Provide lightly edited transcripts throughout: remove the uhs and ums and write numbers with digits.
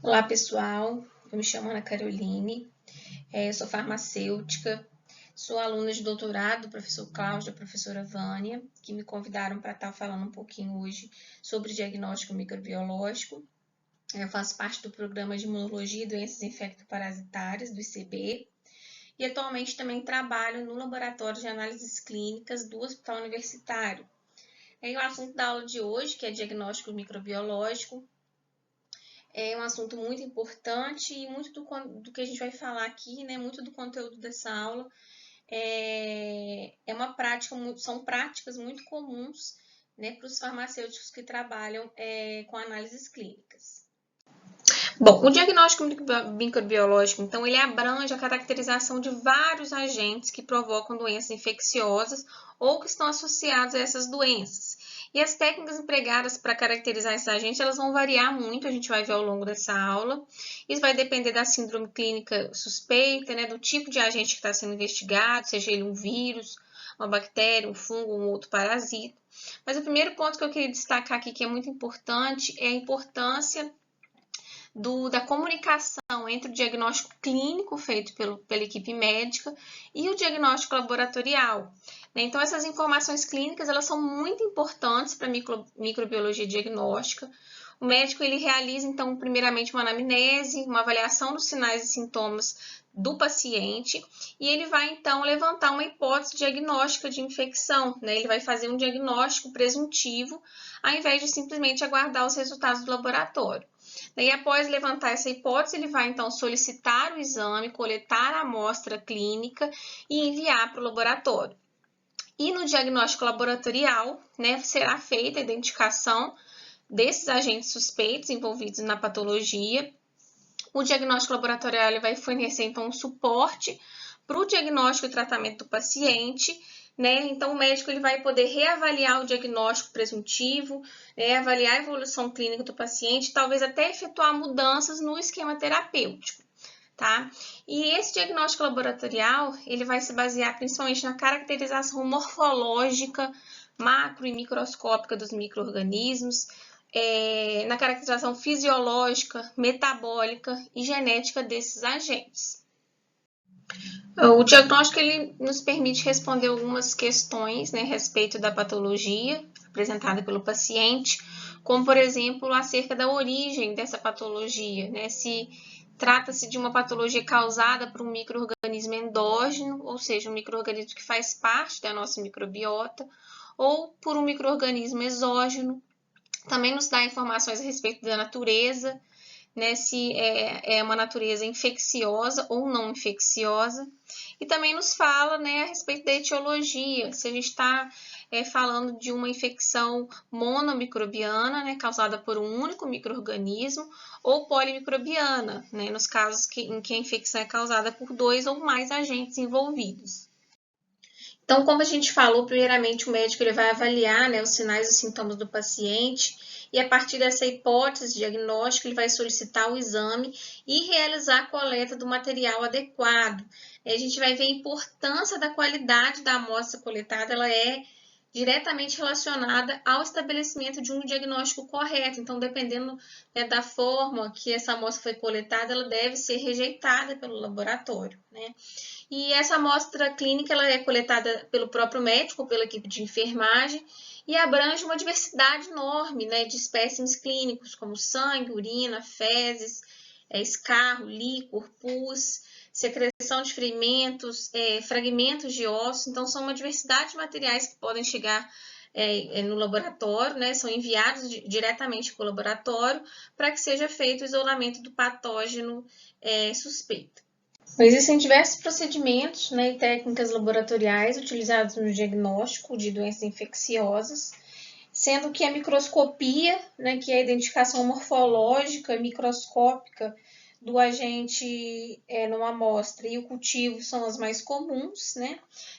Olá, pessoal. Eu me chamo Ana Caroline, eu sou farmacêutica, sou aluna de doutorado do professor Cláudio e da professora Vânia, que me convidaram para estar falando um pouquinho hoje sobre diagnóstico microbiológico. Eu faço parte do programa de Imunologia e Doenças Infectoparasitárias, do ICB, e atualmente também trabalho no Laboratório de Análises Clínicas do Hospital Universitário. O assunto da aula de hoje, que é diagnóstico microbiológico, é um assunto muito importante e muito do que a gente vai falar aqui, né, muito do conteúdo dessa aula são práticas muito comuns, né, para os farmacêuticos que trabalham com análises clínicas. Bom, o diagnóstico microbiológico, então, ele abrange a caracterização de vários agentes que provocam doenças infecciosas ou que estão associados a essas doenças. E as técnicas empregadas para caracterizar esses agentes, elas vão variar muito, a gente vai ver ao longo dessa aula. Isso vai depender da síndrome clínica suspeita, né, do tipo de agente que está sendo investigado, seja ele um vírus, uma bactéria, um fungo, um outro parasita. Mas o primeiro ponto que eu queria destacar aqui, que é muito importante, é a importância da comunicação entre o diagnóstico clínico feito pela equipe médica e o diagnóstico laboratorial. Então, essas informações clínicas elas são muito importantes para a microbiologia diagnóstica. O médico ele realiza, então, primeiramente uma anamnese, uma avaliação dos sinais e sintomas do paciente e ele vai, então, levantar uma hipótese diagnóstica de infecção. Ele vai fazer um diagnóstico presuntivo, ao invés de simplesmente aguardar os resultados do laboratório. Daí, após levantar essa hipótese, ele vai, então, solicitar o exame, coletar a amostra clínica e enviar para o laboratório. E no diagnóstico laboratorial, será feita a identificação desses agentes suspeitos envolvidos na patologia. O diagnóstico laboratorial ele vai fornecer, então, um suporte para o diagnóstico e tratamento do paciente. Então, o médico ele vai poder reavaliar o diagnóstico presuntivo, avaliar a evolução clínica do paciente, talvez até efetuar mudanças no esquema terapêutico. Tá? E esse diagnóstico laboratorial ele vai se basear principalmente na caracterização morfológica, macro e microscópica dos micro-organismos, na caracterização fisiológica, metabólica e genética desses agentes. O diagnóstico ele nos permite responder algumas questões, a respeito da patologia apresentada pelo paciente, como, por exemplo, acerca da origem dessa patologia, se trata-se de uma patologia causada por um micro-organismo endógeno, ou seja, um micro-organismo que faz parte da nossa microbiota, ou por um micro-organismo exógeno. Também nos dá informações a respeito da natureza, se é uma natureza infecciosa ou não infecciosa. E também nos fala a respeito da etiologia, se a gente está falando de uma infecção monomicrobiana, causada por um único micro-organismo, ou polimicrobiana, nos casos em que a infecção é causada por 2 ou mais agentes envolvidos. Então, como a gente falou, primeiramente o médico ele vai avaliar os sinais e sintomas do paciente e a partir dessa hipótese diagnóstica ele vai solicitar o exame e realizar a coleta do material adequado. A gente vai ver a importância da qualidade da amostra coletada, ela é diretamente relacionada ao estabelecimento de um diagnóstico correto. Então, dependendo da forma que essa amostra foi coletada, ela deve ser rejeitada pelo laboratório, E essa amostra clínica ela é coletada pelo próprio médico ou pela equipe de enfermagem e abrange uma diversidade enorme de espécimes clínicos, como sangue, urina, fezes, escarro, líquor, pus, secreção de ferimentos, fragmentos de ossos. Então, são uma diversidade de materiais que podem chegar no laboratório, são enviados diretamente para o laboratório para que seja feito o isolamento do patógeno suspeito. Existem diversos procedimentos e técnicas laboratoriais utilizados no diagnóstico de doenças infecciosas, sendo que a microscopia, que é a identificação morfológica e microscópica do agente numa amostra, e o cultivo são as mais comuns,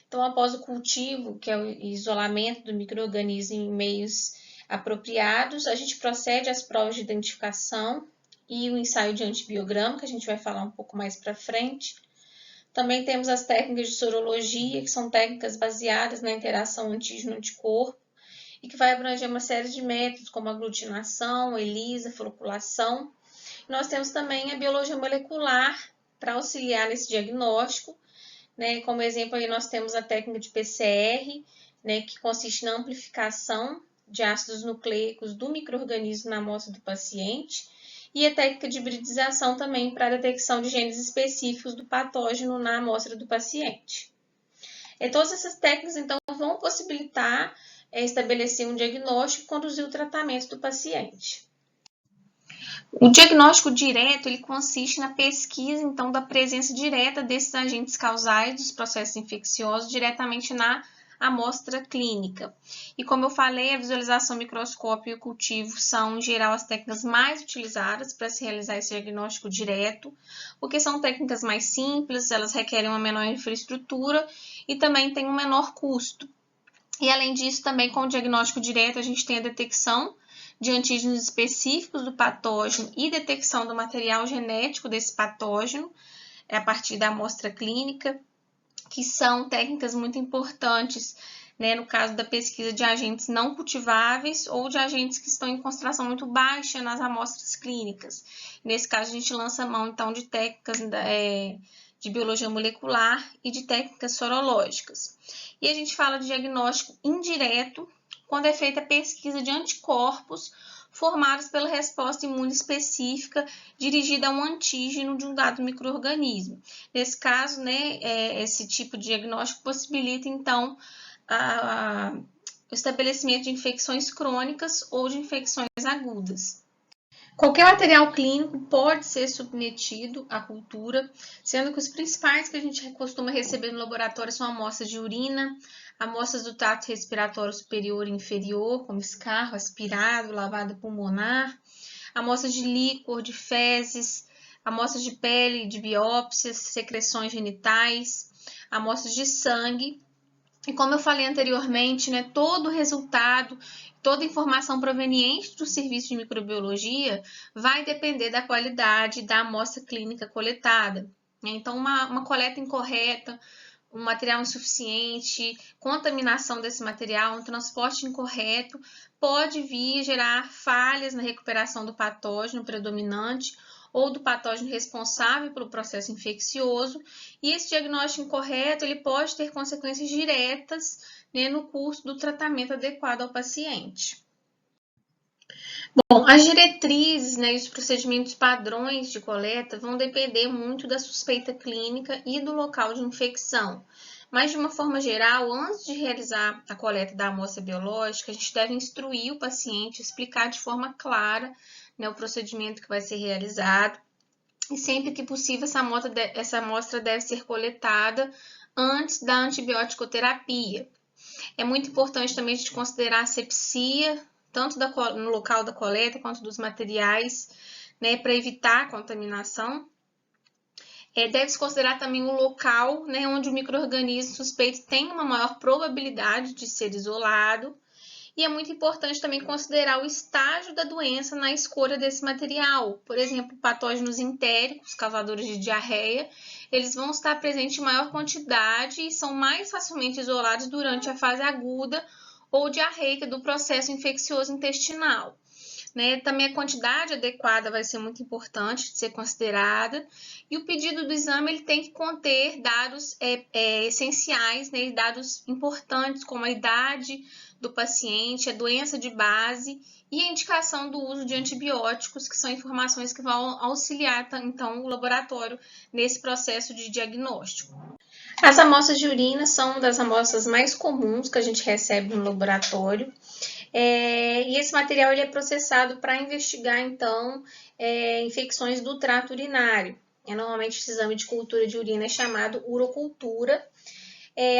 Então, após o cultivo, que é o isolamento do micro-organismo em meios apropriados, a gente procede às provas de identificação e o ensaio de antibiograma, que a gente vai falar um pouco mais para frente. Também temos as técnicas de sorologia, que são técnicas baseadas na interação antígeno-anticorpo e que vai abranger uma série de métodos, como aglutinação, ELISA, floculação. Nós temos também a biologia molecular para auxiliar nesse diagnóstico, né? Como exemplo, aí nós temos a técnica de PCR, né, que consiste na amplificação de ácidos nucleicos do micro-organismo na amostra do paciente, e a técnica de hibridização também para a detecção de genes específicos do patógeno na amostra do paciente. Todas essas técnicas, então, vão possibilitar estabelecer um diagnóstico e conduzir o tratamento do paciente. O diagnóstico direto, ele consiste na pesquisa, então, da presença direta desses agentes causais dos processos infecciosos diretamente na amostra clínica. E como eu falei, a visualização microscópio e o cultivo são, em geral, as técnicas mais utilizadas para se realizar esse diagnóstico direto, porque são técnicas mais simples, elas requerem uma menor infraestrutura e também têm um menor custo. E além disso, também com o diagnóstico direto, a gente tem a detecção de antígenos específicos do patógeno e detecção do material genético desse patógeno a partir da amostra clínica, que são técnicas muito importantes, né, no caso da pesquisa de agentes não cultiváveis ou de agentes que estão em concentração muito baixa nas amostras clínicas. Nesse caso, a gente lança mão, então, de técnicas de biologia molecular e de técnicas sorológicas. E a gente fala de diagnóstico indireto, quando é feita a pesquisa de anticorpos formados pela resposta imune específica dirigida a um antígeno de um dado micro-organismo. Nesse caso, né, esse tipo de diagnóstico possibilita, então, o estabelecimento de infecções crônicas ou de infecções agudas. Qualquer material clínico pode ser submetido à cultura, sendo que os principais que a gente costuma receber no laboratório são amostras de urina, amostras do trato respiratório superior e inferior, como escarro, aspirado, lavada pulmonar, amostras de líquor, de fezes, amostras de pele, de biópsias, secreções genitais, amostras de sangue. E como eu falei anteriormente, né, todo resultado, toda informação proveniente do serviço de microbiologia vai depender da qualidade da amostra clínica coletada. Então, uma coleta incorreta, um material insuficiente, contaminação desse material, um transporte incorreto, pode vir gerar falhas na recuperação do patógeno predominante ou do patógeno responsável pelo processo infeccioso, e esse diagnóstico incorreto ele pode ter consequências diretas, né, no curso do tratamento adequado ao paciente. Bom, as diretrizes, né, e os procedimentos padrões de coleta vão depender muito da suspeita clínica e do local de infecção. Mas, de uma forma geral, antes de realizar a coleta da amostra biológica, a gente deve instruir o paciente, explicar de forma clara, né, o procedimento que vai ser realizado. E sempre que possível, essa amostra deve ser coletada antes da antibiótico-terapia. É muito importante também a gente considerar a asepsia, tanto no local da coleta quanto dos materiais, né, para evitar a contaminação. Deve-se considerar também o local, né, onde o micro-organismo suspeito tem uma maior probabilidade de ser isolado. E é muito importante também considerar o estágio da doença na escolha desse material. Por exemplo, patógenos entéricos, causadores de diarreia, eles vão estar presentes em maior quantidade e são mais facilmente isolados durante a fase aguda ou diarreica do processo infeccioso intestinal. Né? Também a quantidade adequada vai ser muito importante de ser considerada, e o pedido do exame ele tem que conter dados essenciais, né? Dados importantes como a idade do paciente, a doença de base e a indicação do uso de antibióticos, que são informações que vão auxiliar, então, o laboratório nesse processo de diagnóstico. As amostras de urina são uma das amostras mais comuns que a gente recebe no laboratório. E esse material ele é processado para investigar, então, infecções do trato urinário. Normalmente, esse exame de cultura de urina é chamado urocultura.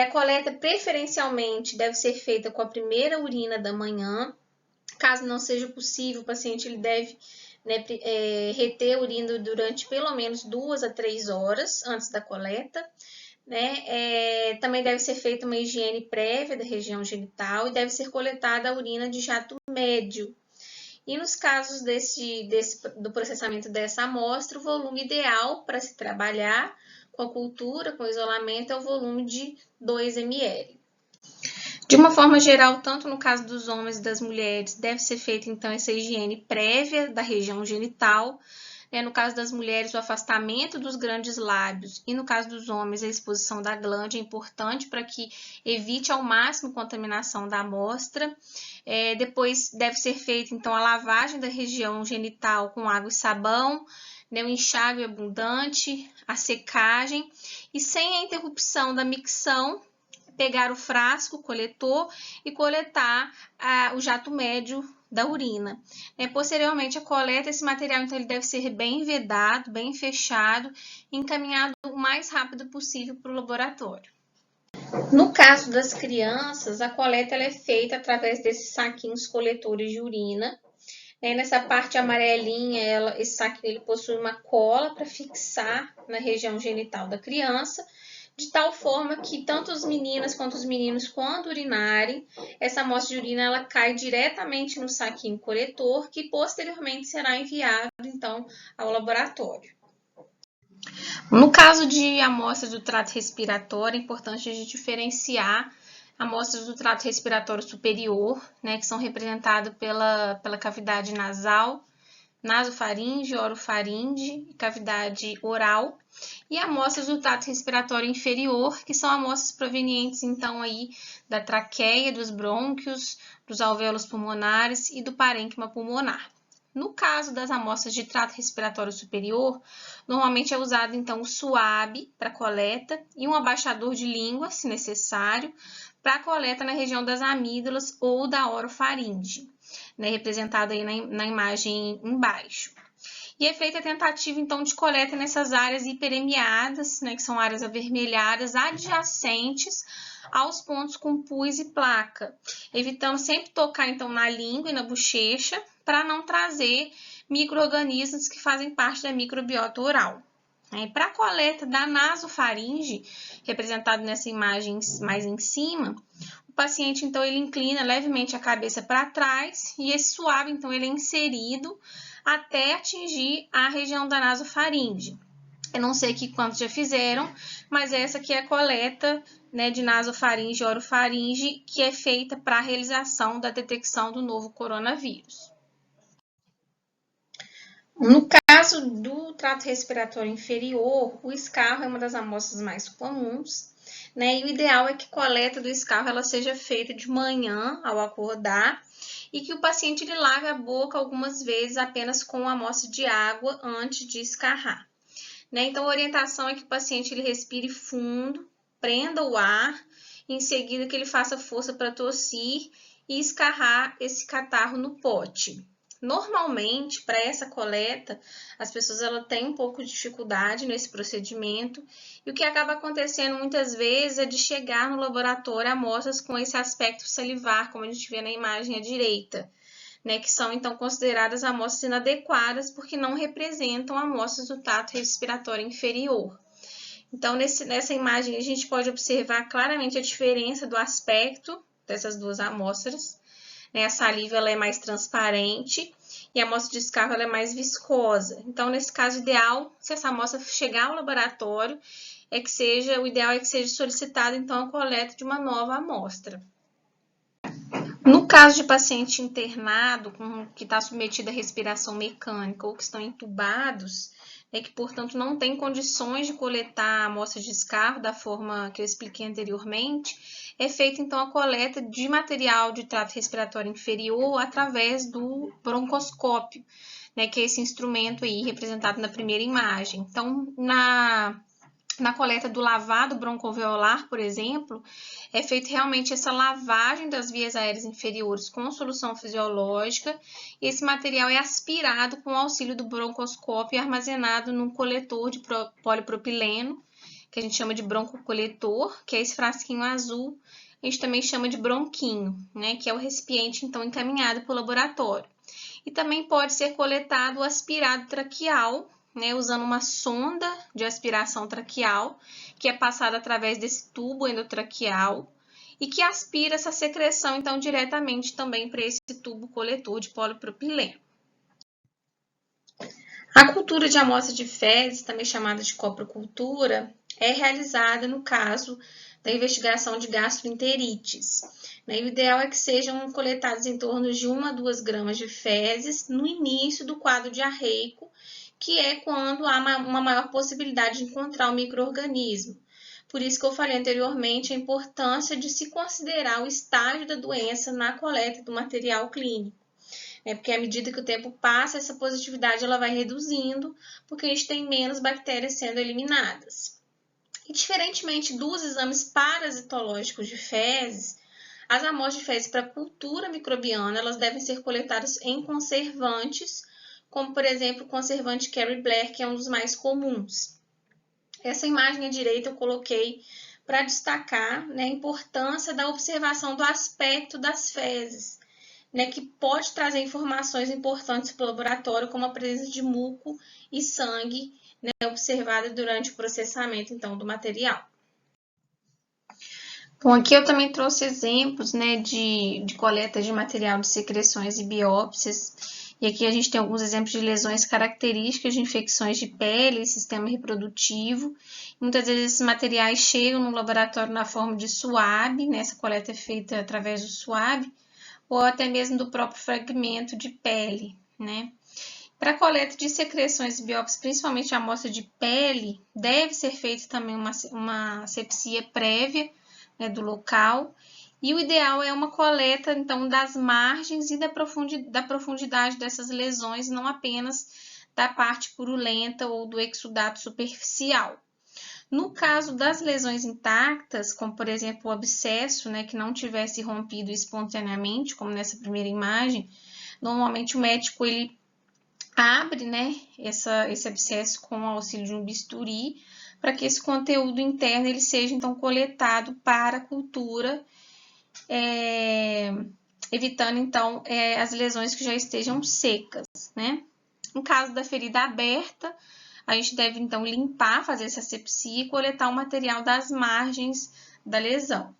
A coleta, preferencialmente, deve ser feita com a primeira urina da manhã. Caso não seja possível, o paciente ele deve, né, reter a urina durante pelo menos 2 a 3 horas antes da coleta. Né? Também deve ser feita uma higiene prévia da região genital e deve ser coletada a urina de jato médio. E nos casos do processamento dessa amostra, o volume ideal para se trabalhar com a cultura, com o isolamento, é o volume de 2 ml. De uma forma geral, tanto no caso dos homens e das mulheres, deve ser feita então essa higiene prévia da região genital, né? No caso das mulheres, o afastamento dos grandes lábios e no caso dos homens, a exposição da glande é importante para que evite ao máximo contaminação da amostra. Depois deve ser feita então a lavagem da região genital com água e sabão, né? O enxágue abundante, a secagem e sem a interrupção da micção, pegar o frasco coletor e coletar o jato médio da urina. Posteriormente, a coleta, esse material então ele deve ser bem vedado, bem fechado, encaminhado o mais rápido possível para o laboratório. No caso das crianças, a coleta ela é feita através desses saquinhos coletores de urina. Nessa parte amarelinha, esse saquinho ele possui uma cola para fixar na região genital da criança, de tal forma que tanto as meninas quanto os meninos, quando urinarem, essa amostra de urina ela cai diretamente no saquinho coletor, que posteriormente será enviado, então, ao laboratório. No caso de amostras do trato respiratório, é importante a gente diferenciar amostras do trato respiratório superior, né, que são representadas pela cavidade nasal, nasofaringe, orofaringe, cavidade oral, e amostras do trato respiratório inferior, que são amostras provenientes, então, aí da traqueia, dos brônquios, dos alvéolos pulmonares e do parênquima pulmonar. No caso das amostras de trato respiratório superior, normalmente é usado, então, o suave para coleta e um abaixador de língua, se necessário, para coleta na região das amígdalas ou da orofaringe, né, representado aí na imagem embaixo. E é feita a tentativa, então, de coleta nessas áreas hiperemiadas, né, que são áreas avermelhadas, adjacentes aos pontos com pus e placa, evitando sempre tocar, então, na língua e na bochecha, para não trazer micro-organismos que fazem parte da microbiota oral. Para a coleta da nasofaringe, representado nessa imagem mais em cima, o paciente, então, ele inclina levemente a cabeça para trás e esse suave, então, ele é inserido até atingir a região da nasofaringe. Eu não sei aqui quantos já fizeram, mas essa aqui é a coleta, né, de nasofaringe e orofaringe que é feita para a realização da detecção do novo coronavírus. No caso do trato respiratório inferior, o escarro é uma das amostras mais comuns, né? E o ideal é que a coleta do escarro ela seja feita de manhã ao acordar e que o paciente ele lave a boca algumas vezes apenas com uma amostra de água antes de escarrar. Então, a orientação é que o paciente ele respire fundo, prenda o ar, e em seguida que ele faça força para tossir e escarrar esse catarro no pote. Normalmente, para essa coleta, as pessoas têm um pouco de dificuldade nesse procedimento e o que acaba acontecendo muitas vezes é de chegar no laboratório amostras com esse aspecto salivar, como a gente vê na imagem à direita, né, que são então consideradas amostras inadequadas porque não representam amostras do trato respiratório inferior. Então, nessa imagem, a gente pode observar claramente a diferença do aspecto dessas duas amostras. A saliva ela é mais transparente e a amostra de escarro ela é mais viscosa. Então, nesse caso ideal, se essa amostra chegar ao laboratório, o ideal é que seja solicitada então a coleta de uma nova amostra. No caso de paciente internado que está submetido à respiração mecânica ou que estão entubados, que, portanto, não tem condições de coletar a amostra de escarro da forma que eu expliquei anteriormente, é feita, então, a coleta de material de trato respiratório inferior através do broncoscópio, que é esse instrumento aí representado na primeira imagem. Então, na coleta do lavado broncoalveolar, por exemplo, é feita realmente essa lavagem das vias aéreas inferiores com solução fisiológica. E esse material é aspirado com o auxílio do broncoscópio e armazenado num coletor de polipropileno, que a gente chama de broncocoletor, que é esse frasquinho azul. A gente também chama de bronquinho, que é o recipiente, então, encaminhado para o laboratório. E também pode ser coletado o aspirado traqueal, usando uma sonda de aspiração traqueal, que é passada através desse tubo endotraqueal e que aspira essa secreção, então, diretamente também para esse tubo coletor de polipropileno. A cultura de amostra de fezes, também chamada de coprocultura, é realizada no caso da investigação de gastroenterites. O ideal é que sejam coletados em torno de 1 a 2 gramas de fezes no início do quadro diarreico, que é quando há uma maior possibilidade de encontrar o micro-organismo. Por isso que eu falei anteriormente a importância de se considerar o estágio da doença na coleta do material clínico. Porque à medida que o tempo passa, essa positividade ela vai reduzindo, porque a gente tem menos bactérias sendo eliminadas. E diferentemente dos exames parasitológicos de fezes, as amostras de fezes para cultura microbiana elas devem ser coletadas em conservantes, como por exemplo o conservante Kerry Blair, que é um dos mais comuns. Essa imagem à direita eu coloquei para destacar, a importância da observação do aspecto das fezes, que pode trazer informações importantes para o laboratório, como a presença de muco e sangue, observada durante o processamento, então, do material. Bom, aqui eu também trouxe exemplos, de coleta de material de secreções e biópsias. E aqui a gente tem alguns exemplos de lesões características de infecções de pele e sistema reprodutivo. Muitas vezes esses materiais chegam no laboratório na forma de suave, essa coleta é feita através do suave, ou até mesmo do próprio fragmento de pele, Para a coleta de secreções e biópsias, principalmente a amostra de pele, deve ser feita também uma asepsia prévia, do local. E o ideal é uma coleta, então, das margens e da profundidade dessas lesões, não apenas da parte purulenta ou do exudato superficial. No caso das lesões intactas, como por exemplo o abscesso, que não tivesse rompido espontaneamente, como nessa primeira imagem, normalmente o médico ele abre, esse abscesso com o auxílio de um bisturi, para que esse conteúdo interno ele seja então coletado para a cultura, evitando então as lesões que já estejam secas, No caso da ferida aberta, a gente deve então limpar, fazer essa asepsia e coletar o material das margens da lesão.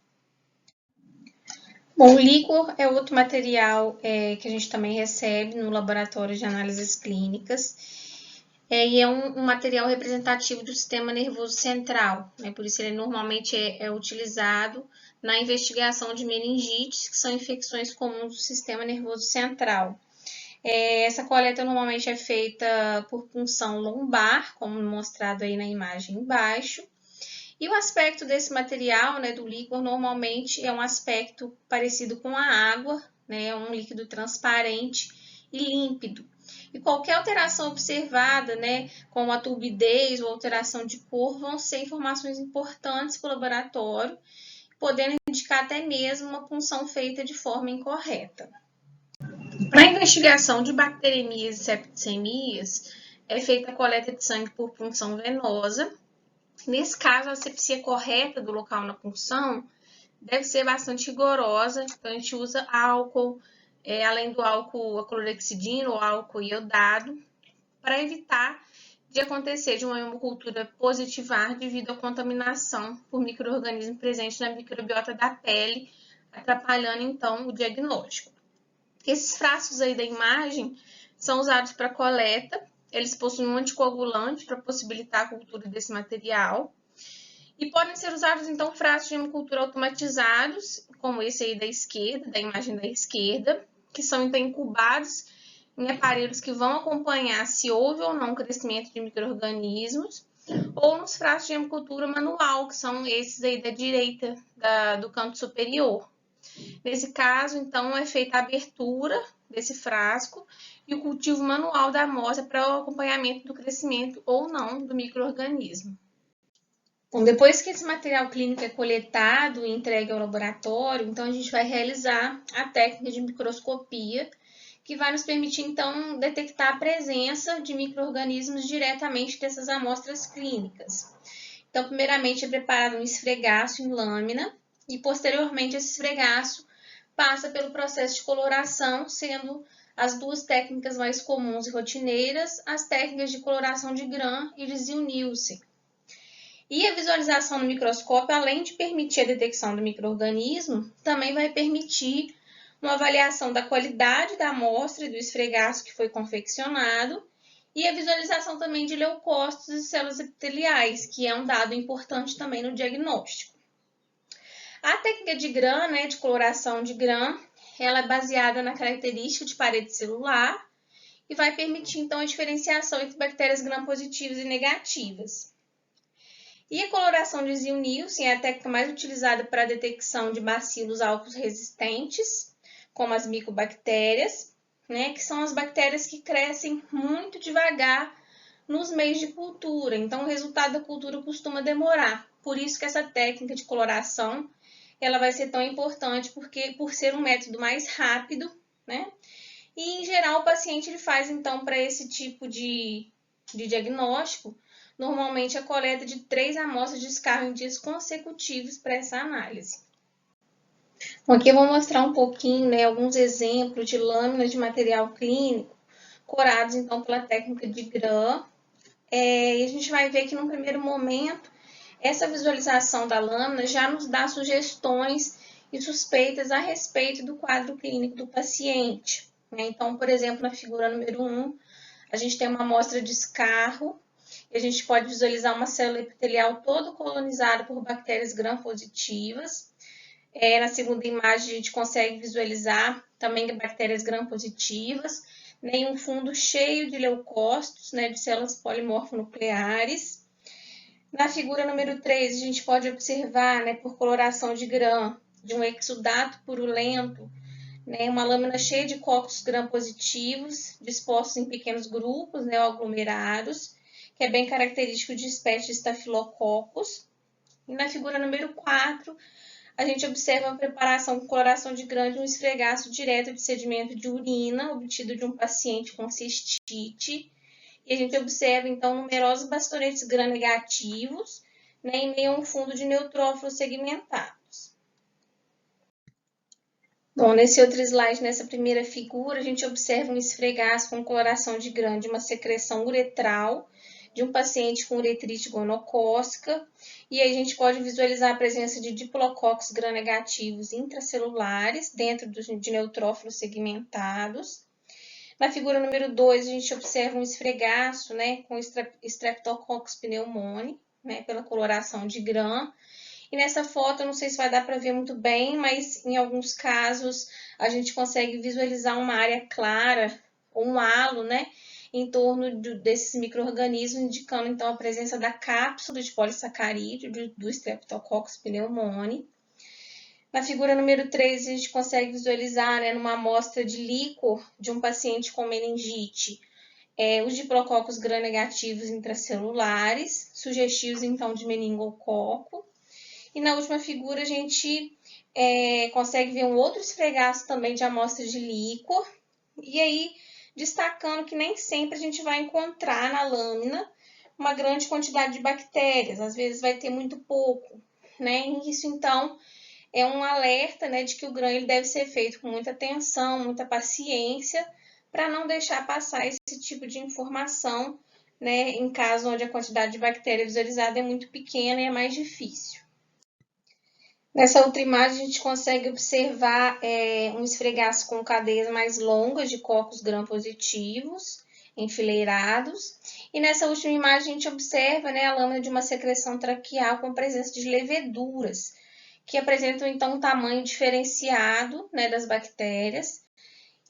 Bom, o líquor é outro material que a gente também recebe no laboratório de análises clínicas. E é um material representativo do sistema nervoso central, por isso ele normalmente é utilizado na investigação de meningites, que são infecções comuns do sistema nervoso central. Essa coleta normalmente é feita por punção lombar, como mostrado aí na imagem embaixo. E o aspecto desse material, do líquor, normalmente é um aspecto parecido com a água, é um líquido transparente e límpido. E qualquer alteração observada, como a turbidez ou alteração de cor, vão ser informações importantes para o laboratório, podendo indicar até mesmo uma punção feita de forma incorreta. Para a investigação de bacteremias e septicemias, é feita a coleta de sangue por punção venosa. Nesse caso, a asepsia correta do local na punção deve ser bastante rigorosa, então a gente usa álcool, além do álcool a clorexidina ou álcool iodado, para evitar de acontecer de uma hemocultura positivar devido à contaminação por micro-organismo presente na microbiota da pele, atrapalhando então o diagnóstico. Esses frascos aí da imagem são usados para coleta, eles possuem um anticoagulante para possibilitar a cultura desse material. E podem ser usados, então, frascos de hemocultura automatizados, como esse aí da esquerda, da imagem da esquerda, que são, então, incubados em aparelhos que vão acompanhar se houve ou não crescimento de micro-organismos, ou nos frascos de hemocultura manual, que são esses aí da direita, do canto superior. Nesse caso, então, é feita a abertura desse frasco e o cultivo manual da amostra para o acompanhamento do crescimento ou não do micro-organismo. Bom, depois que esse material clínico é coletado e entregue ao laboratório, então a gente vai realizar a técnica de microscopia, que vai nos permitir, então, detectar a presença de micro-organismos diretamente dessas amostras clínicas. Então, primeiramente é preparado um esfregaço em lâmina e, posteriormente, esse esfregaço passa pelo processo de coloração, sendo as duas técnicas mais comuns e rotineiras as técnicas de coloração de Gram e de Ziehl-Neelsen. E a visualização no microscópio, além de permitir a detecção do micro-organismo, também vai permitir uma avaliação da qualidade da amostra e do esfregaço que foi confeccionado e a visualização também de leucócitos e células epiteliais, que é um dado importante também no diagnóstico. A técnica de Gram, né, de coloração de Gram, ela é baseada na característica de parede celular e vai permitir, então, a diferenciação entre bactérias gram-positivas e negativas. E a coloração de Ziehl-Neelsen é a técnica mais utilizada para a detecção de bacilos álcool resistentes, como as micobactérias, né, que são as bactérias que crescem muito devagar nos meios de cultura. Então, o resultado da cultura costuma demorar. Por isso que essa técnica de coloração ela vai ser tão importante, porque por ser um método mais rápido, né? E, em geral, o paciente ele faz, então, para esse tipo de diagnóstico, normalmente a coleta de 3 amostras de escarro em dias consecutivos para essa análise. Bom, aqui eu vou mostrar um pouquinho, né, alguns exemplos de lâminas de material clínico corados, então, pela técnica de Gram. E a gente vai ver que, num primeiro momento, essa visualização da lâmina já nos dá sugestões e suspeitas a respeito do quadro clínico do paciente. Então, por exemplo, na figura número 1, a gente tem uma amostra de escarro, e a gente pode visualizar uma célula epitelial toda colonizada por bactérias gram-positivas. Na segunda imagem, a gente consegue visualizar também bactérias gram-positivas, né, um fundo cheio de leucócitos, né, de células polimorfonucleares. Na figura número 3, a gente pode observar, né, por coloração de Gram, de um exudato purulento, né, uma lâmina cheia de cocos gram-positivos, dispostos em pequenos grupos, né, aglomerados, que é bem característico de espécies de Staphylococcus. E na figura número 4, a gente observa a preparação com coloração de Gram de um esfregaço direto de sedimento de urina, obtido de um paciente com cistite. E a gente observa, então, numerosos bastonetes gram-negativos, né, em meio a um fundo de neutrófilos segmentados. Bom, nesse outro slide, nessa primeira figura, a gente observa um esfregaço com coloração de Gram de uma secreção uretral de um paciente com uretrite gonocócica, e aí a gente pode visualizar a presença de diplococos gram-negativos intracelulares dentro de neutrófilos segmentados. Na figura número 2, a gente observa um esfregaço, né, com Streptococcus pneumoniae, né, pela coloração de Gram. E nessa foto, eu não sei se vai dar para ver muito bem, mas em alguns casos a gente consegue visualizar uma área clara, ou um halo, né, em torno desses micro-organismos, indicando então a presença da cápsula de polissacarídeo do Streptococcus pneumoniae. Na figura número 3, a gente consegue visualizar, né, numa amostra de líquor de um paciente com meningite, os diplococos gram-negativos intracelulares, sugestivos então de meningococo. E na última figura a gente consegue ver um outro esfregaço também de amostras de líquor. E aí, destacando que nem sempre a gente vai encontrar na lâmina uma grande quantidade de bactérias, às vezes vai ter muito pouco, né? E isso, então, é um alerta, né, de que o Gram ele deve ser feito com muita atenção, muita paciência, para não deixar passar esse tipo de informação, né, em caso onde a quantidade de bactéria visualizada é muito pequena e é mais difícil. Nessa outra imagem, a gente consegue observar um esfregaço com cadeias mais longas de cocos gram-positivos, enfileirados. E nessa última imagem, a gente observa, né, a lâmina de uma secreção traqueal com presença de leveduras, que apresentam, então, um tamanho diferenciado, né, das bactérias.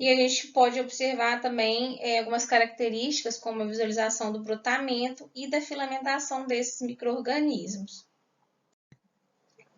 E a gente pode observar também algumas características, como a visualização do brotamento e da filamentação desses micro-organismos.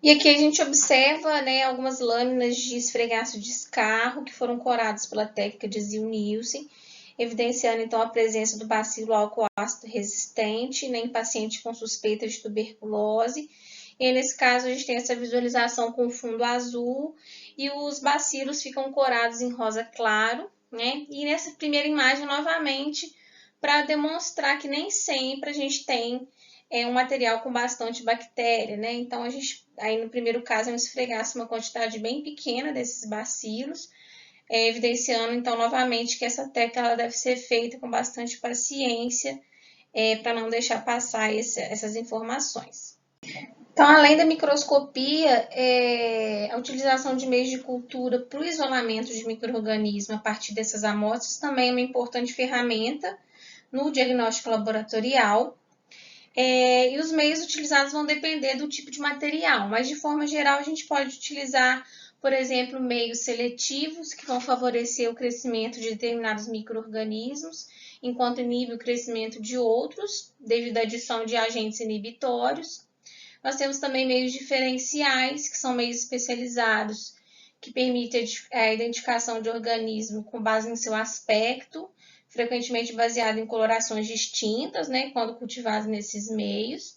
E aqui a gente observa, né, algumas lâminas de esfregaço de escarro que foram coradas pela técnica de Ziehl-Neelsen, evidenciando então a presença do bacilo álcool ácido resistente, né, em paciente com suspeita de tuberculose. E nesse caso a gente tem essa visualização com fundo azul e os bacilos ficam corados em rosa claro, né? E nessa primeira imagem novamente para demonstrar que nem sempre a gente tem um material com bastante bactéria, né? Então, aí no primeiro caso, é um esfregaço uma quantidade bem pequena desses bacilos, evidenciando, então, novamente, que essa técnica ela deve ser feita com bastante paciência, para não deixar passar essas informações. Então, além da microscopia, a utilização de meios de cultura para o isolamento de micro-organismos a partir dessas amostras também é uma importante ferramenta no diagnóstico laboratorial. E os meios utilizados vão depender do tipo de material, mas de forma geral a gente pode utilizar, por exemplo, meios seletivos, que vão favorecer o crescimento de determinados micro-organismos, enquanto inibe o crescimento de outros, devido à adição de agentes inibitórios. Nós temos também meios diferenciais, que são meios especializados, que permitem a identificação de organismo com base em seu aspecto, frequentemente baseado em colorações distintas, né, quando cultivados nesses meios.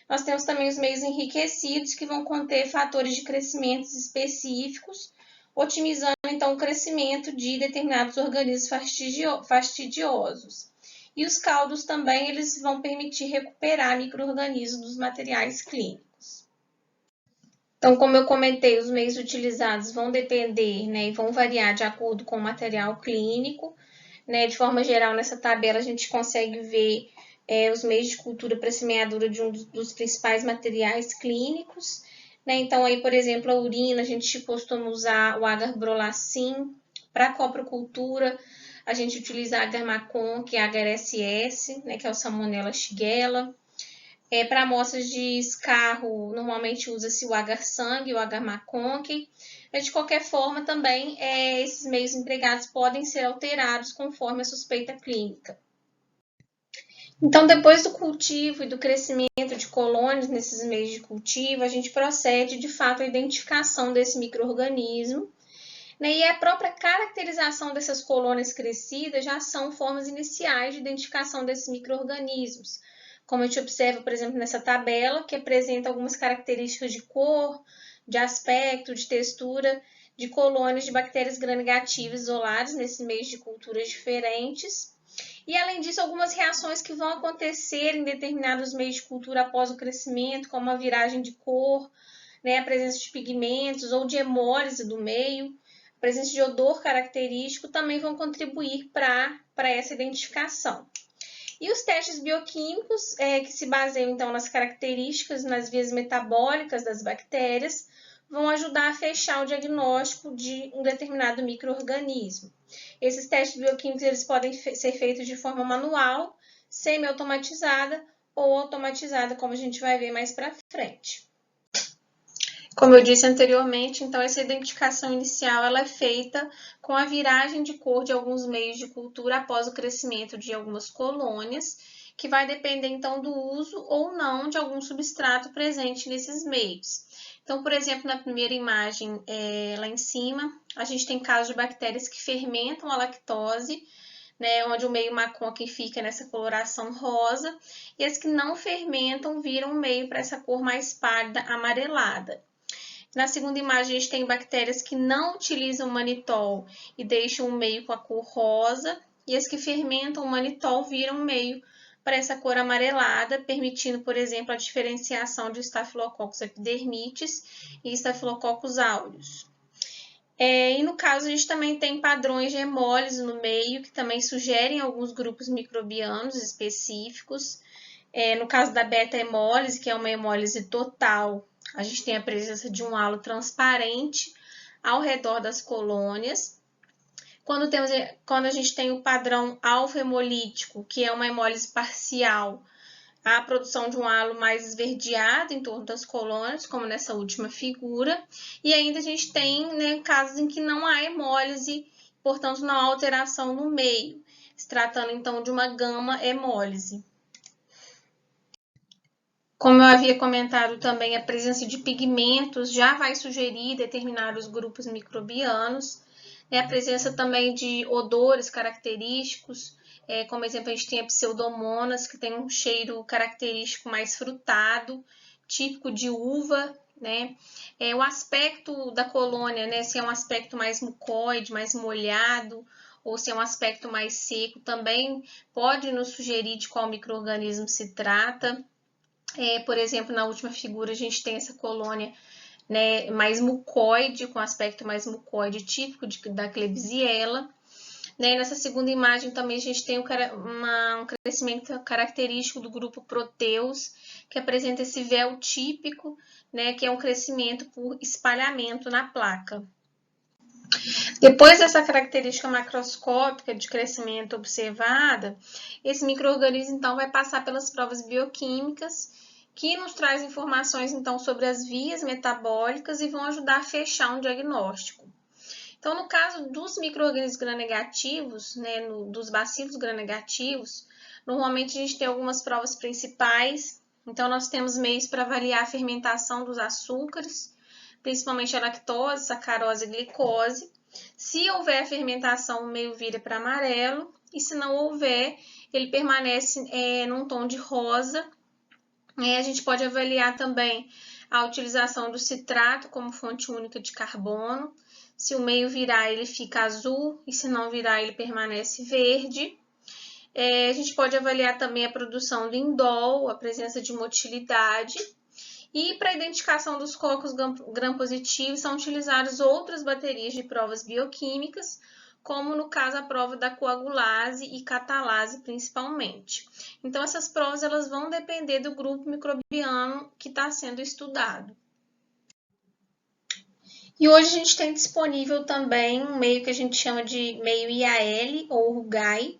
Nós temos também os meios enriquecidos, que vão conter fatores de crescimento específicos, otimizando então o crescimento de determinados organismos fastidiosos. E os caldos também, eles vão permitir recuperar micro-organismos dos materiais clínicos. Então, como eu comentei, os meios utilizados vão depender, né, e vão variar de acordo com o material clínico. Né, de forma geral, nessa tabela a gente consegue ver os meios de cultura para semeadura de um dos principais materiais clínicos. Né? Então, aí, por exemplo, a urina, a gente costuma usar o agar brolacin. Para a coprocultura, a gente utiliza a agar macon, que é a agar SS, né, que é o Salmonella shigella. Para amostras de escarro, normalmente usa-se o agar sangue, o agar maconque. De qualquer forma, também esses meios empregados podem ser alterados conforme a suspeita clínica. Então, depois do cultivo e do crescimento de colônias nesses meios de cultivo, a gente procede, de fato, à identificação desse micro-organismo. Né? E a própria caracterização dessas colônias crescidas já são formas iniciais de identificação desses micro-organismos. Como a gente observa, por exemplo, nessa tabela, que apresenta algumas características de cor, de aspecto, de textura, de colônias de bactérias gram-negativas isoladas nesses meios de culturas diferentes. E, além disso, algumas reações que vão acontecer em determinados meios de cultura após o crescimento, como a viragem de cor, né, a presença de pigmentos ou de hemólise do meio, a presença de odor característico, também vão contribuir para essa identificação. E os testes bioquímicos, que se baseiam, então, nas características, nas vias metabólicas das bactérias, vão ajudar a fechar o diagnóstico de um determinado micro-organismo. Esses testes bioquímicos eles podem ser feitos de forma manual, semi-automatizada ou automatizada, como a gente vai ver mais para frente. Como eu disse anteriormente, então essa identificação inicial ela é feita com a viragem de cor de alguns meios de cultura após o crescimento de algumas colônias, que vai depender então do uso ou não de algum substrato presente nesses meios. Então, por exemplo, na primeira imagem lá em cima, a gente tem casos de bactérias que fermentam a lactose, né, onde o meio maconque fica nessa coloração rosa, e as que não fermentam viram o meio para essa cor mais pálida, amarelada. Na segunda imagem, a gente tem bactérias que não utilizam manitol e deixam o meio com a cor rosa, e as que fermentam o manitol viram o meio para essa cor amarelada, permitindo, por exemplo, a diferenciação de Staphylococcus epidermidis e Staphylococcus aureus. E no caso, a gente também tem padrões de hemólise no meio, que também sugerem alguns grupos microbianos específicos. No caso da beta-hemólise, que é uma hemólise total, a gente tem a presença de um halo transparente ao redor das colônias. Quando a gente tem o padrão alfa-hemolítico, que é uma hemólise parcial, há a produção de um halo mais esverdeado em torno das colônias, como nessa última figura. E ainda a gente tem, né, casos em que não há hemólise, portanto não há alteração no meio, se tratando então de uma gama-hemólise. Como eu havia comentado também, a presença de pigmentos já vai sugerir determinados grupos microbianos. A presença também de odores característicos, como exemplo a gente tem a Pseudomonas, que tem um cheiro característico mais frutado, típico de uva, né? O aspecto da colônia, né? Se é um aspecto mais mucoide, mais molhado, ou se é um aspecto mais seco, também pode nos sugerir de qual micro-organismo se trata. Por exemplo, na última figura a gente tem essa colônia, né, mais mucoide, com aspecto mais mucoide típico da Klebsiella. Né, e nessa segunda imagem também a gente tem um crescimento característico do grupo Proteus, que apresenta esse véu típico, né, que é um crescimento por espalhamento na placa. Depois dessa característica macroscópica de crescimento observada, esse micro-organismo, então, vai passar pelas provas bioquímicas, que nos traz informações, então, sobre as vias metabólicas e vão ajudar a fechar um diagnóstico. Então, no caso dos micro-organismos gram-negativos, né, dos bacilos gram-negativos, normalmente a gente tem algumas provas principais. Então, nós temos meios para avaliar a fermentação dos açúcares, principalmente a lactose, sacarose e glicose. Se houver fermentação, o meio vira para amarelo, e se não houver, ele permanece num tom de rosa. A gente pode avaliar também a utilização do citrato como fonte única de carbono. Se o meio virar, ele fica azul, e se não virar, ele permanece verde. A gente pode avaliar também a produção do indol, a presença de motilidade. E para a identificação dos cocos gram-positivos são utilizadas outras baterias de provas bioquímicas, como no caso a prova da coagulase e catalase principalmente. Então essas provas elas vão depender do grupo microbiano que está sendo estudado. E hoje a gente tem disponível também um meio que a gente chama de meio IAL ou RUGAI,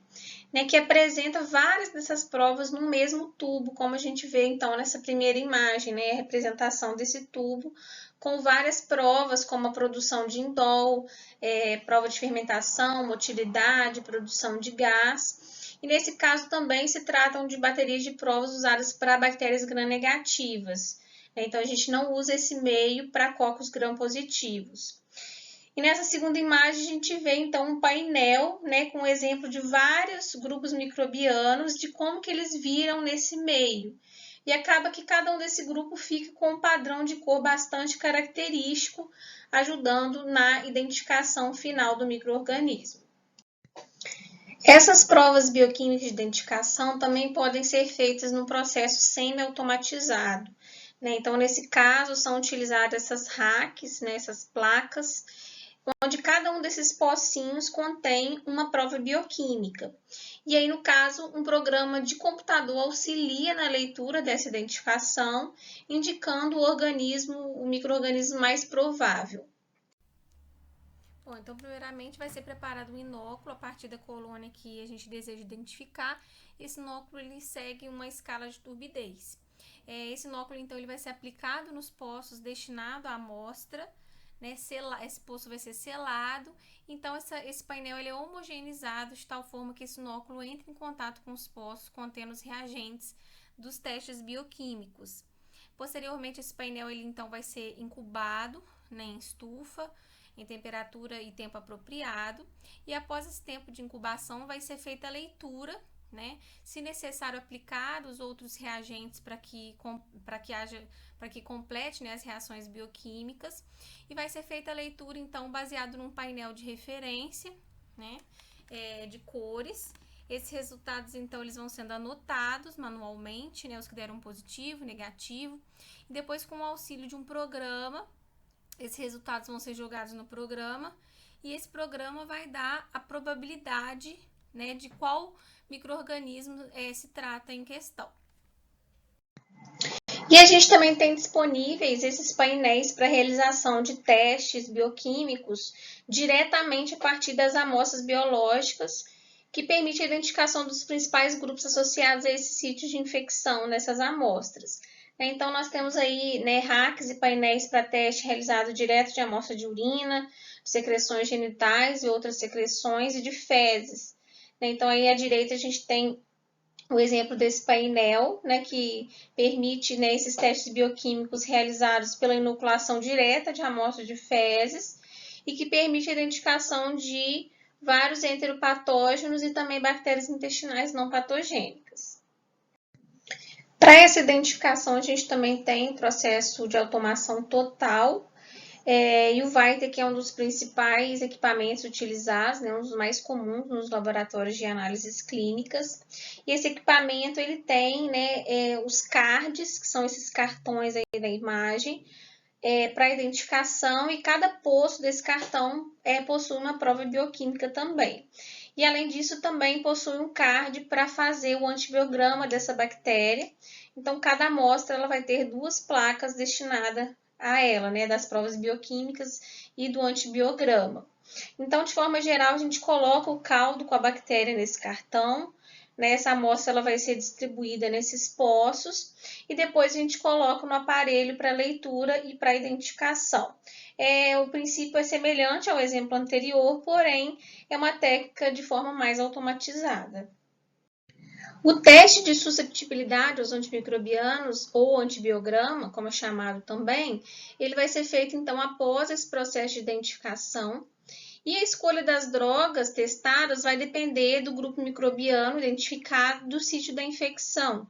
né, que apresenta várias dessas provas no mesmo tubo, como a gente vê então nessa primeira imagem, né, a representação desse tubo com várias provas, como a produção de indol, prova de fermentação, motilidade, produção de gás. E nesse caso também se tratam de baterias de provas usadas para bactérias gram-negativas. Então a gente não usa esse meio para cocos gram-positivos. E nessa segunda imagem a gente vê então um painel, né, com um exemplo de vários grupos microbianos, de como que eles viram nesse meio. E acaba que cada um desse grupo fica com um padrão de cor bastante característico, ajudando na identificação final do micro-organismo. Essas provas bioquímicas de identificação também podem ser feitas no processo semi-automatizado, né? Então, nesse caso, são utilizadas essas racks, né, essas placas, onde cada um desses pocinhos contém uma prova bioquímica. E aí, no caso, um programa de computador auxilia na leitura dessa identificação, indicando o micro-organismo mais provável. Bom, então, primeiramente, vai ser preparado um inóculo a partir da colônia que a gente deseja identificar. Esse inóculo ele segue uma escala de turbidez. Esse inóculo, então, ele vai ser aplicado nos poços destinados à amostra, né? Esse poço vai ser selado. Então, esse painel ele é homogeneizado de tal forma que esse inóculo entre em contato com os poços contendo os reagentes dos testes bioquímicos. Posteriormente, esse painel ele, então, vai ser incubado, né, em estufa, em temperatura e tempo apropriado, e após esse tempo de incubação vai ser feita a leitura, né? Se necessário, aplicar os outros reagentes para que complete, né, as reações bioquímicas, e vai ser feita a leitura então baseado num painel de referência, né, de cores. Esses resultados então eles vão sendo anotados manualmente, né, os que deram positivo, negativo, e depois com o auxílio de um programa esses resultados vão ser jogados no programa e esse programa vai dar a probabilidade, né, de qual micro-organismo se trata em questão. E a gente também tem disponíveis esses painéis para realização de testes bioquímicos diretamente a partir das amostras biológicas, que permite a identificação dos principais grupos associados a esses sítios de infecção nessas amostras. Então, nós temos aí, né, racks e painéis para teste realizado direto de amostra de urina, de secreções genitais e outras secreções e de fezes. Então, aí à direita a gente tem o exemplo desse painel, né, que permite, né, esses testes bioquímicos realizados pela inoculação direta de amostra de fezes e que permite a identificação de vários enteropatógenos e também bactérias intestinais não patogênicas. Para essa identificação, a gente também tem o processo de automação total, e o Viter, que é um dos principais equipamentos utilizados, né, um dos mais comuns nos laboratórios de análises clínicas. E esse equipamento ele tem, né, os cards, que são esses cartões aí da imagem, para identificação, e cada poço desse cartão possui uma prova bioquímica também. E além disso, também possui um card para fazer o antibiograma dessa bactéria. Então, cada amostra ela vai ter 2 placas destinadas a ela, né, das provas bioquímicas e do antibiograma. Então, de forma geral, a gente coloca o caldo com a bactéria nesse cartão, né? Essa amostra ela vai ser distribuída nesses poços e depois a gente coloca no aparelho para leitura e para identificação. O princípio é semelhante ao exemplo anterior, porém é uma técnica de forma mais automatizada. O teste de susceptibilidade aos antimicrobianos ou antibiograma, como é chamado também, ele vai ser feito então após esse processo de identificação. E a escolha das drogas testadas vai depender do grupo microbiano identificado do sítio da infecção.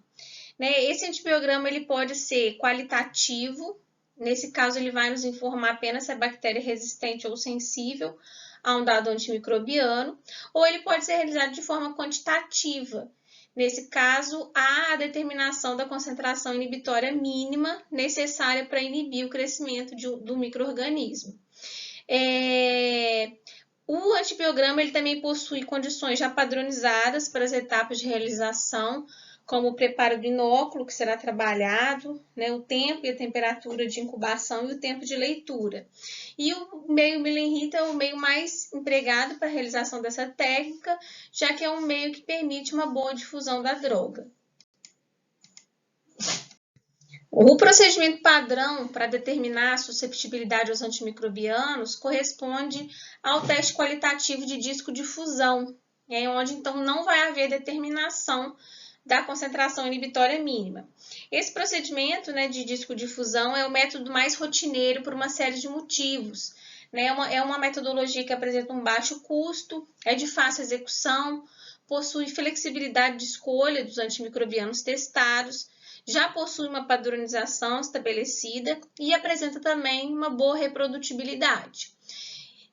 Esse antibiograma ele pode ser qualitativo, nesse caso ele vai nos informar apenas se a bactéria é resistente ou sensível a um dado antimicrobiano, ou ele pode ser realizado de forma quantitativa. Nesse caso, há a determinação da concentração inibitória mínima necessária para inibir o crescimento do micro-organismo. O antibiograma ele também possui condições já padronizadas para as etapas de realização, como o preparo do inóculo, que será trabalhado, né, o tempo e a temperatura de incubação e o tempo de leitura. E o meio Milling-Hinter é o meio mais empregado para a realização dessa técnica, já que é um meio que permite uma boa difusão da droga. O procedimento padrão para determinar a susceptibilidade aos antimicrobianos corresponde ao teste qualitativo de disco de fusão, onde então não vai haver determinação da concentração inibitória mínima. Esse procedimento de disco de fusão é o método mais rotineiro por uma série de motivos. É uma metodologia que apresenta um baixo custo, é de fácil execução, possui flexibilidade de escolha dos antimicrobianos testados, já possui uma padronização estabelecida e apresenta também uma boa reprodutibilidade.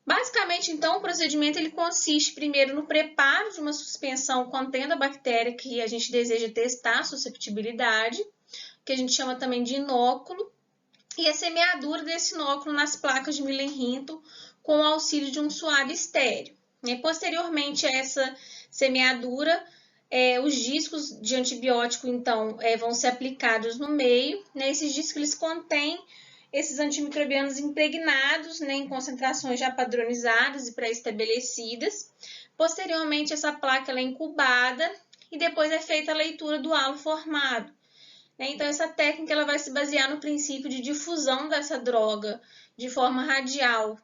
Basicamente, então, o procedimento ele consiste primeiro no preparo de uma suspensão contendo a bactéria que a gente deseja testar a susceptibilidade, que a gente chama também de inóculo, e a semeadura desse inóculo nas placas de Milling-Hinter com o auxílio de um suave estéreo. Posteriormente a essa semeadura, os discos de antibiótico, então, vão ser aplicados no meio. Esses discos eles contêm esses antimicrobianos impregnados em concentrações já padronizadas e pré-estabelecidas. Posteriormente, essa placa ela é incubada e depois é feita a leitura do halo formado. Então, essa técnica ela vai se basear no princípio de difusão dessa droga de forma radial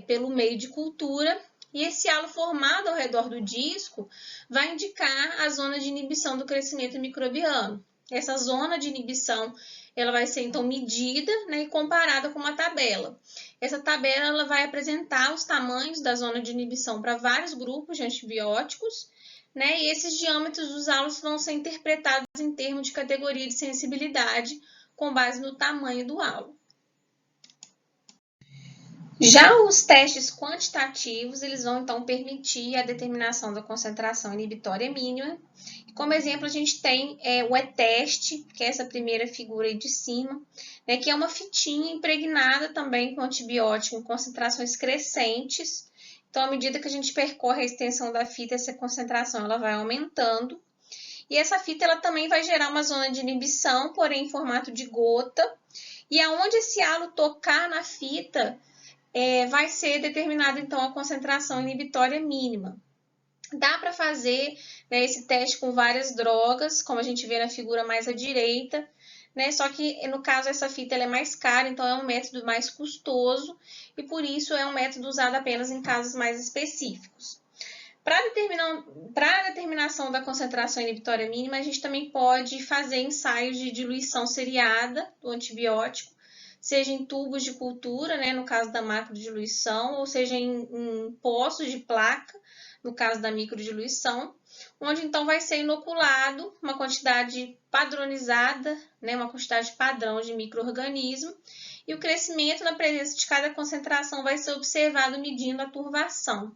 pelo meio de cultura. E esse halo formado ao redor do disco vai indicar a zona de inibição do crescimento microbiano. Essa zona de inibição ela vai ser então medida e comparada com uma tabela. Essa tabela ela vai apresentar os tamanhos da zona de inibição para vários grupos de antibióticos, e esses diâmetros dos halos vão ser interpretados em termos de categoria de sensibilidade com base no tamanho do halo. Já os testes quantitativos, eles vão então permitir a determinação da concentração inibitória mínima. Como exemplo, a gente tem o E-teste, que é essa primeira figura aí de cima, que é uma fitinha impregnada também com antibiótico em concentrações crescentes. Então, à medida que a gente percorre a extensão da fita, essa concentração ela vai aumentando. E essa fita ela também vai gerar uma zona de inibição, porém em formato de gota. E aonde esse halo tocar na fita, vai ser determinada então a concentração inibitória mínima. Dá para fazer esse teste com várias drogas, como a gente vê na figura mais à direita, só que no caso essa fita ela é mais cara, então é um método mais custoso e por isso é um método usado apenas em casos mais específicos. Para a determinação da concentração inibitória mínima, a gente também pode fazer ensaios de diluição seriada do antibiótico, seja em tubos de cultura, no caso da macrodiluição, ou seja em poços de placa, no caso da microdiluição, onde então vai ser inoculado uma quantidade padronizada, uma quantidade padrão de micro-organismo, e o crescimento na presença de cada concentração vai ser observado medindo a turvação.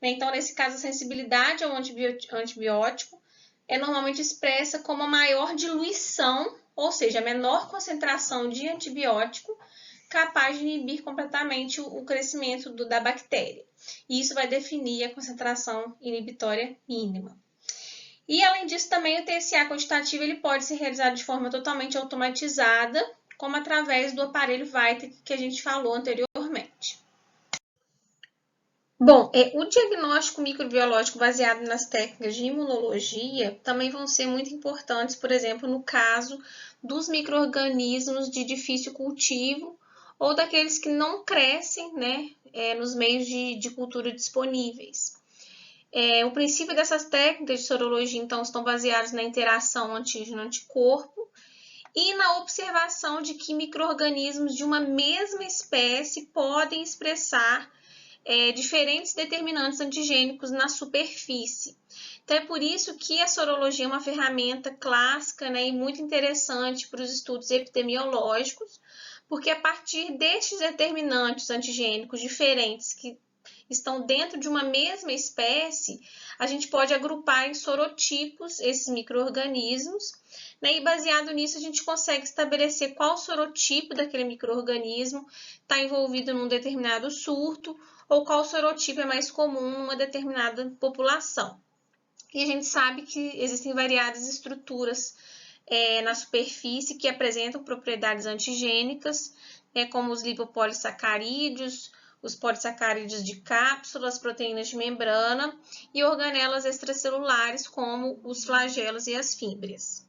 Então, nesse caso, a sensibilidade ao antibiótico é normalmente expressa como a maior diluição, ou seja, a menor concentração de antibiótico capaz de inibir completamente o crescimento da bactéria. E isso vai definir a concentração inibitória mínima. E, além disso, também o TSA quantitativo ele pode ser realizado de forma totalmente automatizada, como através do aparelho Vitek que a gente falou anteriormente. Bom, o diagnóstico microbiológico baseado nas técnicas de imunologia também vão ser muito importantes, por exemplo, no caso dos micro-organismos de difícil cultivo ou daqueles que não crescem, né, nos meios de cultura disponíveis. O princípio dessas técnicas de sorologia, então, estão baseados na interação antígeno-anticorpo e na observação de que micro-organismos de uma mesma espécie podem expressar diferentes determinantes antigênicos na superfície. Então, é por isso que a sorologia é uma ferramenta clássica, né, e muito interessante para os estudos epidemiológicos, porque a partir destes determinantes antigênicos diferentes que estão dentro de uma mesma espécie, a gente pode agrupar em sorotipos esses micro-organismos, né, e baseado nisso a gente consegue estabelecer qual sorotipo daquele micro-organismo está envolvido num determinado surto ou qual sorotipo é mais comum numa determinada população. E a gente sabe que existem variadas estruturas na superfície que apresentam propriedades antigênicas, como os lipopolissacarídeos, os polissacarídeos de cápsula, as proteínas de membrana e organelas extracelulares, como os flagelos e as fímbrias.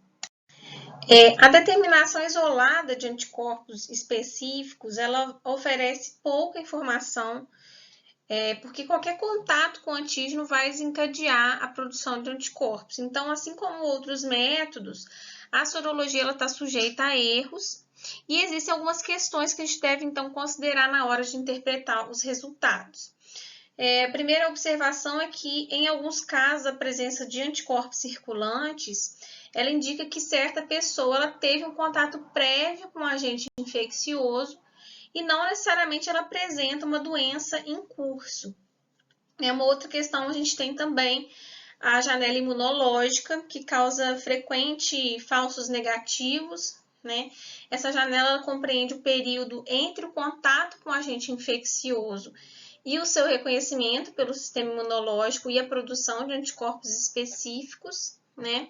A determinação isolada de anticorpos específicos, ela oferece pouca informação, porque qualquer contato com o antígeno vai desencadear a produção de anticorpos. Então, assim como outros métodos, a sorologia está sujeita a erros e existem algumas questões que a gente deve, então, considerar na hora de interpretar os resultados. A primeira observação é que, em alguns casos, a presença de anticorpos circulantes, ela indica que certa pessoa ela teve um contato prévio com um agente infeccioso e não necessariamente ela apresenta uma doença em curso. Uma outra questão, a gente tem também a janela imunológica, que causa frequente falsos negativos, né? Essa janela compreende o período entre o contato com o agente infeccioso e o seu reconhecimento pelo sistema imunológico e a produção de anticorpos específicos, né?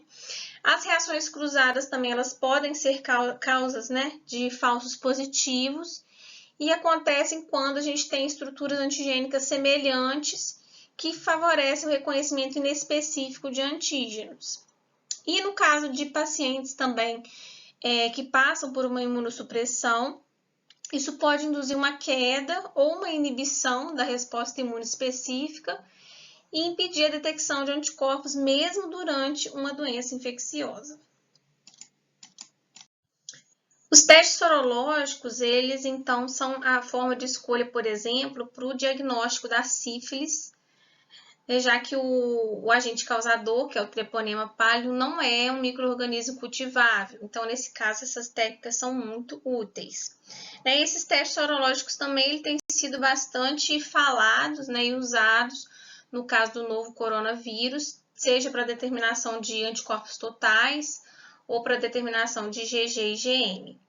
As reações cruzadas também elas podem ser causas, né, de falsos positivos e acontecem quando a gente tem estruturas antigênicas semelhantes que favorecem o reconhecimento inespecífico de antígenos. E no caso de pacientes também que passam por uma imunossupressão, isso pode induzir uma queda ou uma inibição da resposta imune específica e impedir a detecção de anticorpos mesmo durante uma doença infecciosa. Os testes sorológicos, eles então são a forma de escolha, por exemplo, para o diagnóstico da sífilis, já que o agente causador, que é o Treponema pallidum, não é um micro-organismo cultivável. Então, nesse caso, essas técnicas são muito úteis. Esses testes sorológicos também têm sido bastante falados, né, e usados no caso do novo coronavírus, seja para determinação de anticorpos totais ou para determinação de GG e IgM.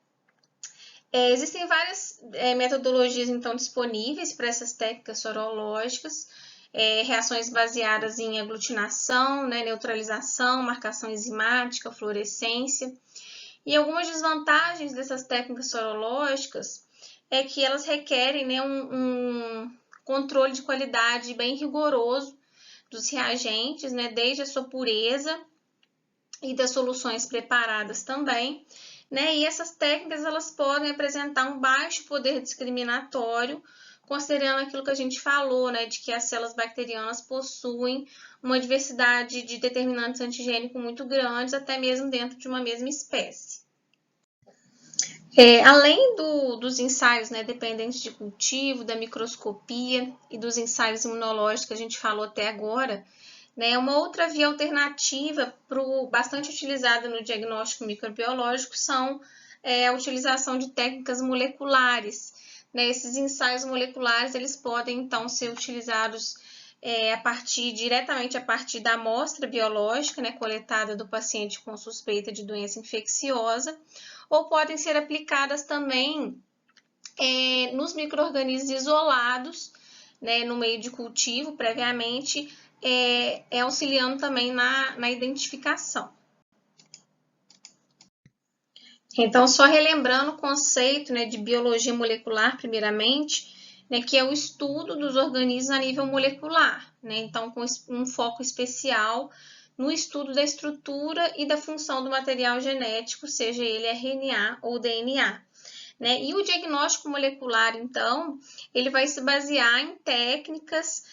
Existem várias metodologias, então, disponíveis para essas técnicas sorológicas, reações baseadas em aglutinação, né, neutralização, marcação enzimática, fluorescência. E algumas desvantagens dessas técnicas sorológicas é que elas requerem, né, um controle de qualidade bem rigoroso dos reagentes, né, desde a sua pureza e das soluções preparadas também, né? E essas técnicas elas podem apresentar um baixo poder discriminatório, considerando aquilo que a gente falou, né, de que as células bacterianas possuem uma diversidade de determinantes antigênicos muito grandes, até mesmo dentro de uma mesma espécie. Além dos ensaios, né, dependentes de cultivo, da microscopia e dos ensaios imunológicos que a gente falou até agora, né, uma outra via alternativa bastante utilizada no diagnóstico microbiológico são a utilização de técnicas moleculares. Né, esses ensaios moleculares eles podem então ser utilizados diretamente a partir da amostra biológica, né, coletada do paciente com suspeita de doença infecciosa, ou podem ser aplicadas também nos micro-organismos isolados, né, no meio de cultivo previamente, auxiliando também na identificação. Então, só relembrando o conceito, né, de biologia molecular, primeiramente, né, que é o estudo dos organismos a nível molecular, né? Então, com um foco especial no estudo da estrutura e da função do material genético, seja ele RNA ou DNA. Né? E o diagnóstico molecular, então, ele vai se basear em técnicas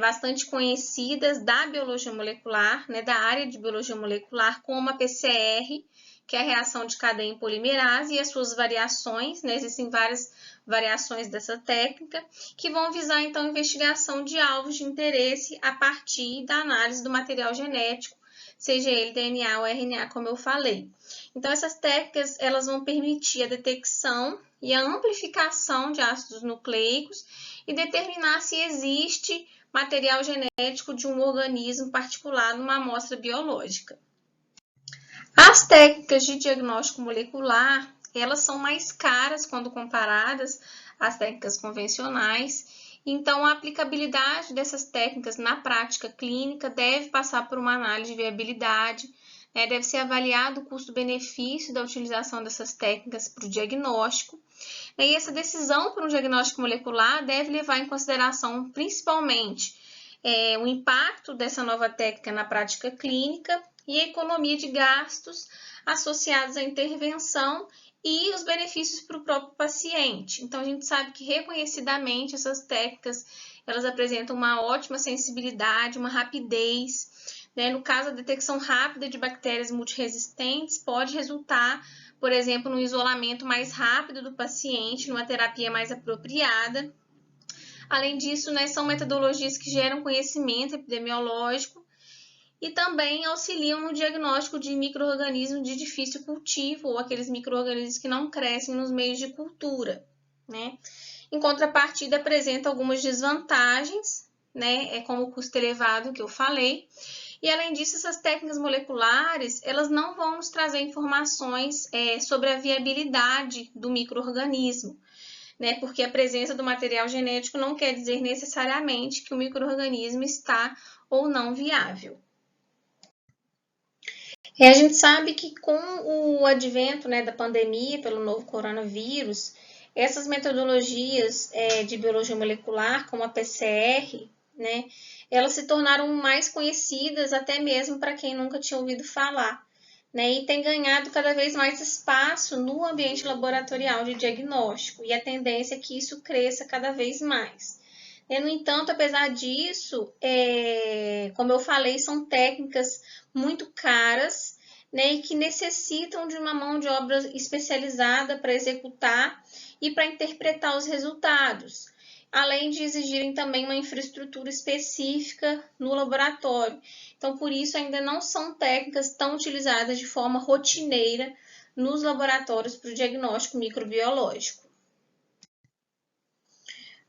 bastante conhecidas da biologia molecular, né, da área de biologia molecular, como a PCR, que é a reação de cadeia em polimerase, e as suas variações, né, existem várias variações dessa técnica, que vão visar, então, a investigação de alvos de interesse a partir da análise do material genético, seja ele DNA ou RNA, como eu falei. Então, essas técnicas elas vão permitir a detecção e a amplificação de ácidos nucleicos e determinar se existe material genético de um organismo particular numa amostra biológica. As técnicas de diagnóstico molecular, elas são mais caras quando comparadas às técnicas convencionais. Então, a aplicabilidade dessas técnicas na prática clínica deve passar por uma análise de viabilidade, né? Deve ser avaliado o custo-benefício da utilização dessas técnicas para o diagnóstico. E essa decisão para um diagnóstico molecular deve levar em consideração, principalmente, o impacto dessa nova técnica na prática clínica e a economia de gastos associados à intervenção e os benefícios para o próprio paciente. Então, a gente sabe que reconhecidamente essas técnicas, elas apresentam uma ótima sensibilidade, uma rapidez, né? No caso, a detecção rápida de bactérias multiresistentes pode resultar, por exemplo, no isolamento mais rápido do paciente, numa terapia mais apropriada. Além disso, né, são metodologias que geram conhecimento epidemiológico e também auxiliam no diagnóstico de micro-organismos de difícil cultivo ou aqueles micro-organismos que não crescem nos meios de cultura, né? Em contrapartida, apresenta algumas desvantagens, né? Como o custo elevado que eu falei. E além disso, essas técnicas moleculares, elas não vão nos trazer informações sobre a viabilidade do micro-organismo, né? Porque a presença do material genético não quer dizer necessariamente que o micro-organismo está ou não viável. E a gente sabe que com o advento, né, da pandemia pelo novo coronavírus, essas metodologias de biologia molecular, como a PCR, né, elas se tornaram mais conhecidas até mesmo para quem nunca tinha ouvido falar, né, e tem ganhado cada vez mais espaço no ambiente laboratorial de diagnóstico, e a tendência é que isso cresça cada vez mais. No entanto, apesar disso, como eu falei, são técnicas muito caras, né, e que necessitam de uma mão de obra especializada para executar e para interpretar os resultados, além de exigirem também uma infraestrutura específica no laboratório. Então, por isso, ainda não são técnicas tão utilizadas de forma rotineira nos laboratórios para o diagnóstico microbiológico.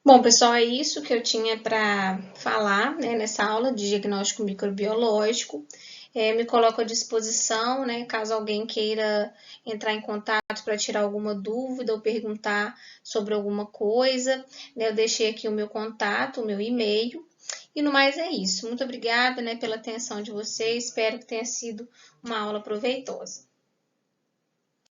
Bom, pessoal, é isso que eu tinha para falar, né, nessa aula de diagnóstico microbiológico. Me coloco à disposição, né, caso alguém queira entrar em contato para tirar alguma dúvida ou perguntar sobre alguma coisa, né, eu deixei aqui o meu contato, o meu e-mail. E no mais é isso. Muito obrigada, né, pela atenção de vocês. Espero que tenha sido uma aula proveitosa.